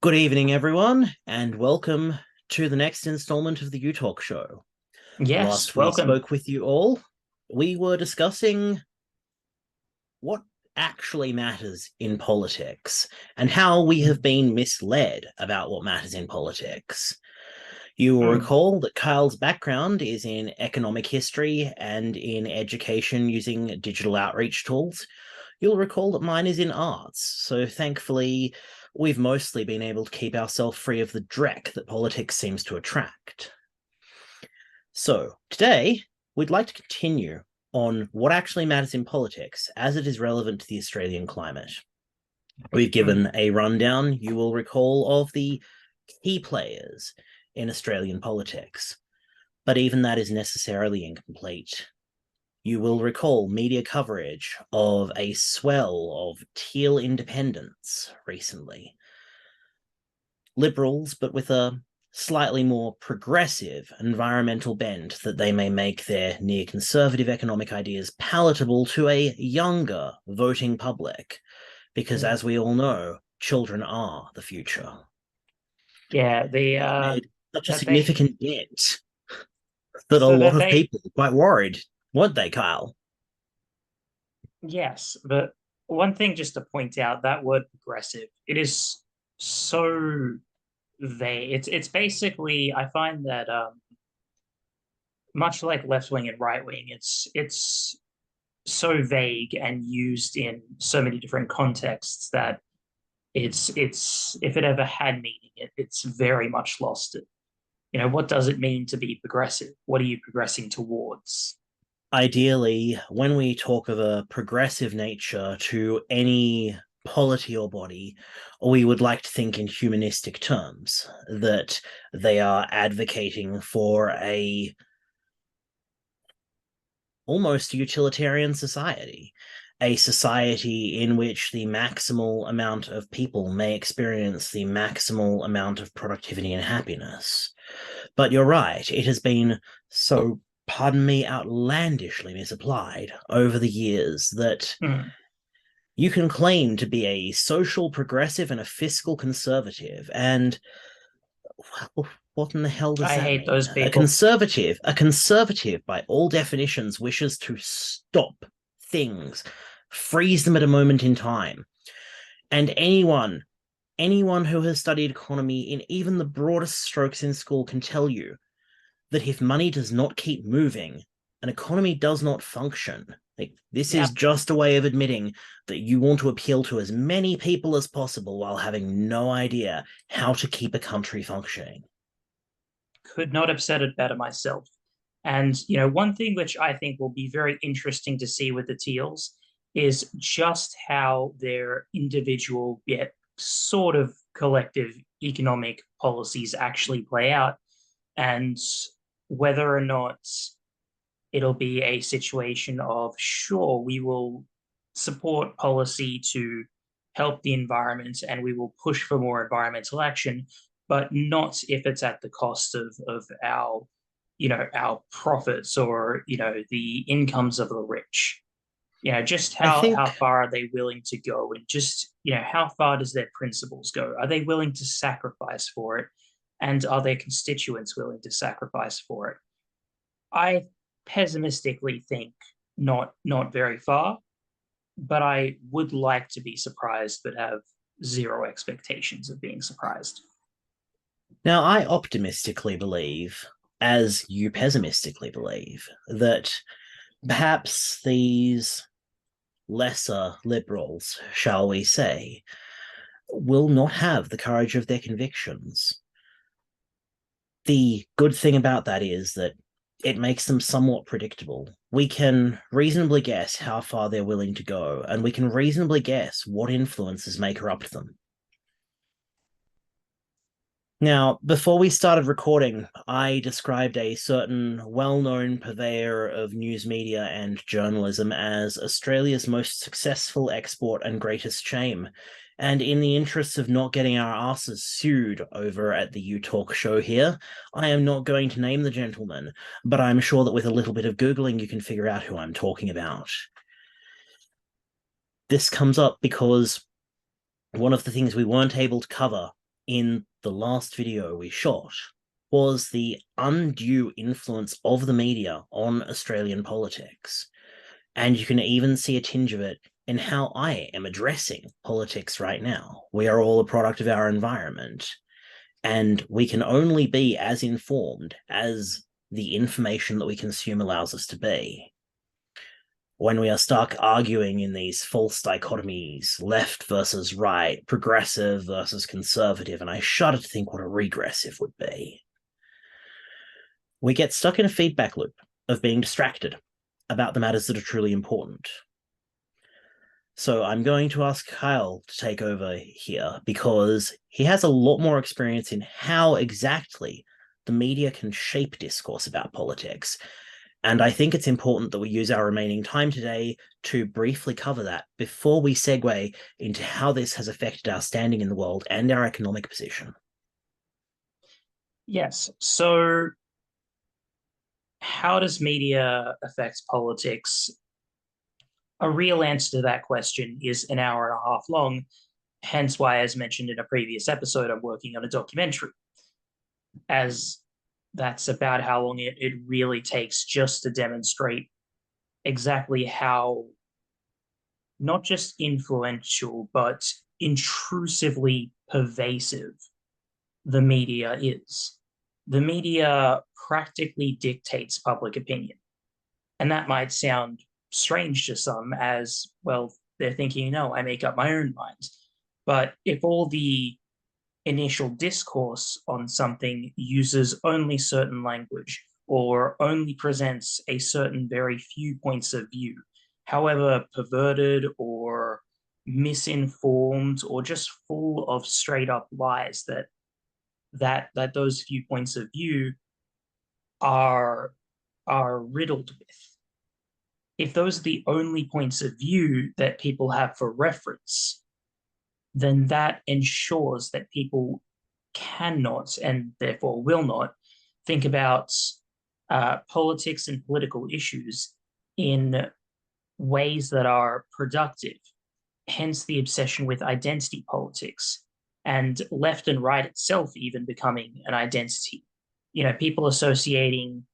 Good evening, everyone, and welcome to the next installment of the U Talk show. Yes, Last we welcome. spoke with you all, we were discussing what actually matters in politics and how we have been misled about what matters in politics. You will Mm. recall that Kyle's background is in economic history and in education using digital outreach tools. You'll recall that mine is in arts, so thankfully, we've mostly been able to keep ourselves free of the dreck that politics seems to attract. So, today, we'd like to continue on what actually matters in politics as it is relevant to the Australian climate. We've Mm. given a rundown, you will recall, of the key players in Australian politics, but even that is necessarily incomplete. You will recall media coverage of a swell of teal independence recently. Liberals, but with a slightly more progressive environmental bent that they may make their neoconservative economic ideas palatable to a younger voting public. Because Mm. as we all know, children are the future. Yeah, They made such a that they significant dent that a so lot that of they people were quite worried, weren't they, Kyle? yes, but one thing just to point out, that word progressive, it is so vague. It's basically, I find that much like left wing and right wing, it's so vague and used in so many different contexts that it's if it ever had meaning, it's very much lost it. What does it mean to be progressive? What are you progressing towards? Ideally, when we talk of a progressive nature to any polity or body, we would like to think in humanistic terms, that they are advocating for a almost utilitarian society, a society in which the maximal amount of people may experience the maximal amount of productivity and happiness. But you're right, it has been so, pardon me, outlandishly misapplied over the years that Hmm. you can claim to be a social progressive and a fiscal conservative, and well, what in the hell does I that hate mean? those people. A conservative, by all definitions, wishes to stop things, freeze them at a moment in time. And anyone who has studied economy in even the broadest strokes in school can tell you that if money does not keep moving, an economy does not function. Like, this is Yep. just a way of admitting that you want to appeal to as many people as possible while having no idea how to keep a country functioning. Could not have said it better myself. And one thing which I think will be very interesting to see with the Teals is just how their individual yet sort of collective economic policies actually play out, and whether or not it'll be a situation of, sure, we will support policy to help the environment and we will push for more environmental action, but not if it's at the cost of our profits or the incomes of the rich. Just I how think far are they willing to go, and just how far does their principles go? Are they willing to sacrifice for it, and are their constituents willing to sacrifice for it? I pessimistically think not very far, but I would like to be surprised, but have zero expectations of being surprised. now I optimistically believe, as you pessimistically believe, that perhaps these lesser liberals, shall we say, will not have the courage of their convictions. The good thing about that is that it makes them somewhat predictable. We can reasonably guess how far they're willing to go, and we can reasonably guess what influences may corrupt them. Now, before we started recording, I described a certain well known purveyor of news media and journalism as Australia's most successful export and greatest shame. And in the interests of not getting our asses sued over at the U Talk show here, I am not going to name the gentleman, but I'm sure that with a little bit of Googling, you can figure out who I'm talking about. This comes up because one of the things we weren't able to cover in the last video we shot was the undue influence of the media on Australian politics. And you can even see a tinge of it in how I am addressing politics right now. We are all a product of our environment, and we can only be as informed as the information that we consume allows us to be. When we are stuck arguing in these false dichotomies, left versus right, progressive versus conservative, and I shudder to think what a regressive would be, we get stuck in a feedback loop of being distracted about the matters that are truly important. So I'm going to ask Kyle to take over here because he has a lot more experience in how exactly the media can shape discourse about politics. And I think it's important that we use our remaining time today to briefly cover that before we segue into how this has affected our standing in the world and our economic position. Yes. So, how does media affect politics? A real answer to that question is an hour and a half long, hence why, as mentioned in a previous episode, I'm working on a documentary, as that's about how long it really takes just to demonstrate exactly how not just influential, but intrusively pervasive the media is. The media practically dictates public opinion. And that might sound strange to some, as well, they're thinking, no, I make up my own mind. But if all the initial discourse on something uses only certain language or only presents a certain very few points of view, however perverted or misinformed or just full of straight up lies that those few points of view are riddled with. If those are the only points of view that people have for reference, then that ensures that people cannot and therefore will not think about politics and political issues in ways that are productive. Hence the obsession with identity politics and left and right itself even becoming an identity. You know, people associating,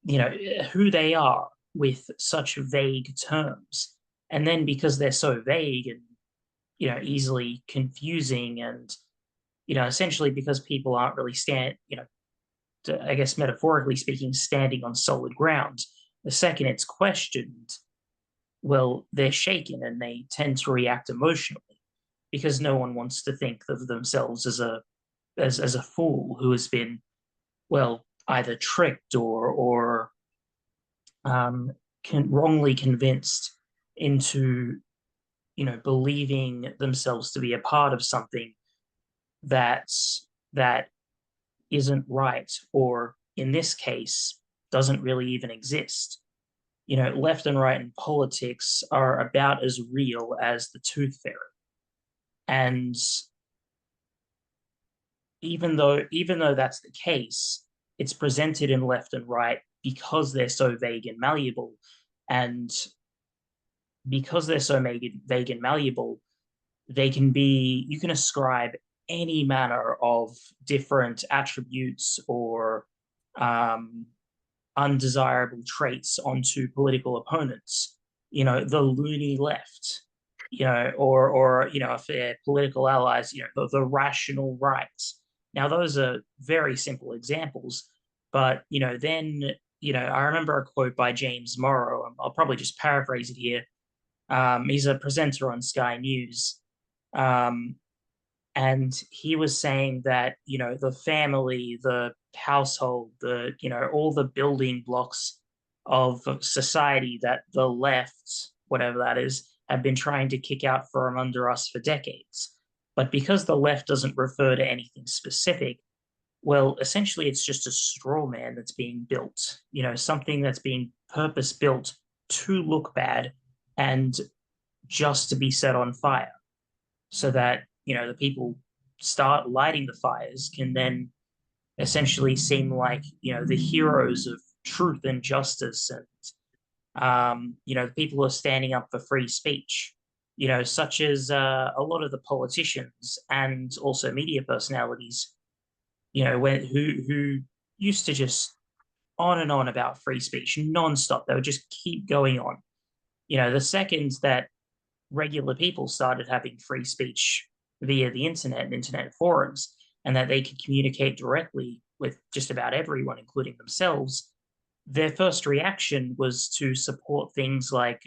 you know, who they are with such vague terms. And then because they're so vague and, you know, easily confusing and, you know, essentially because people aren't really I guess metaphorically speaking, standing on solid ground. The second it's questioned, well, they're shaken and they tend to react emotionally because no one wants to think of themselves as a fool who has been, well, either tricked or um, wrongly convinced into, you know, believing themselves to be a part of something that isn't right, or in this case, doesn't really even exist. You know, left and right in politics are about as real as the tooth fairy. And even though that's the case, it's presented in left and right because they're so vague and malleable. And because they're so vague and malleable, you can ascribe any manner of different attributes or um, undesirable traits onto political opponents. You know, the loony left, you know, or you know, if they're political allies, you know, the rational right. Now, those are very simple examples, but you know, then you know, I remember a quote by James Morrow. I'll probably just paraphrase it here. He's a presenter on Sky News, um, and he was saying that you know the family, the household, the you know all the building blocks of society that the left, whatever that is, have been trying to kick out from under us for decades. But because the left doesn't refer to anything specific, well, essentially it's just a straw man that's being built, you know, something that's being purpose built to look bad and just to be set on fire so that you know the people start lighting the fires can then essentially seem like you know the heroes of truth and justice and you know the people who are standing up for free speech. such as a lot of the politicians and also media personalities, who used to just on and on about free speech nonstop. They would just keep going on. The second that regular people started having free speech via the internet and internet forums, and that they could communicate directly with just about everyone, including themselves, their first reaction was to support things like,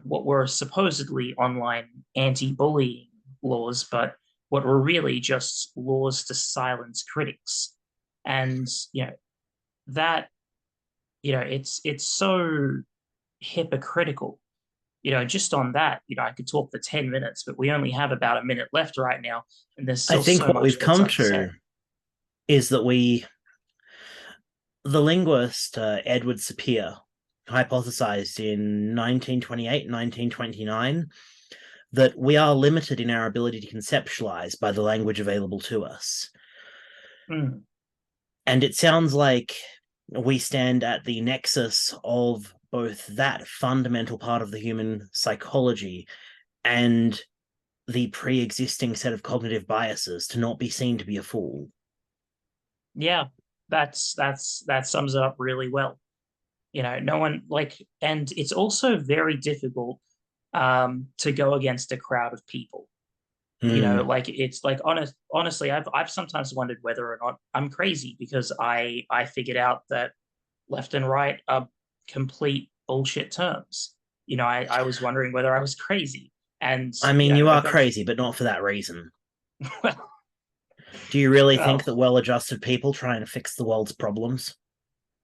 what were supposedly online anti-bullying laws, but what were really just laws to silence critics. And that it's so hypocritical. Just on that, I could talk for 10 minutes, but we only have about a minute left right now, and there's I still think so what much we've that's come unsaid. to is that the linguist Edward Sapir hypothesized in 1928, 1929, that we are limited in our ability to conceptualize by the language available to us. Mm. And it sounds like we stand at the nexus of both that fundamental part of the human psychology and the pre-existing set of cognitive biases to not be seen to be a fool. Yeah, that sums it up really well. No one like, and it's also very difficult to go against a crowd of people. Like it's like honestly, I've sometimes wondered whether or not I'm crazy because I figured out that left and right are complete bullshit terms. I was wondering whether I was crazy. And I mean, you are eventually, crazy, but not for that reason. well, Do you really think well, that well-adjusted people try and fix the world's problems?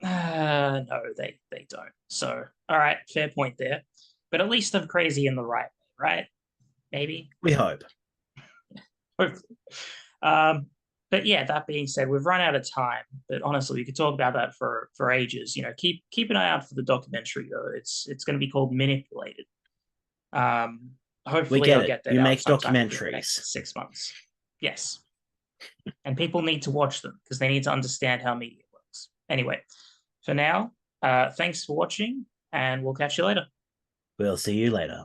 no, they don't. So, all right, fair point there. But at least I'm crazy in the right way, right? Maybe. We hope. Hopefully. Um, but yeah, that being said, we've run out of time. But honestly, we could talk about that for ages. Keep an eye out for the documentary though. It's going to be called Manipulated. Um, We Hopefully, get I'll it. get that You out make sometime within the documentaries. next 6 months. Yes, and people need to watch them because they need to understand how media works. Anyway, for now, thanks for watching, and we'll catch you later. We'll see you later.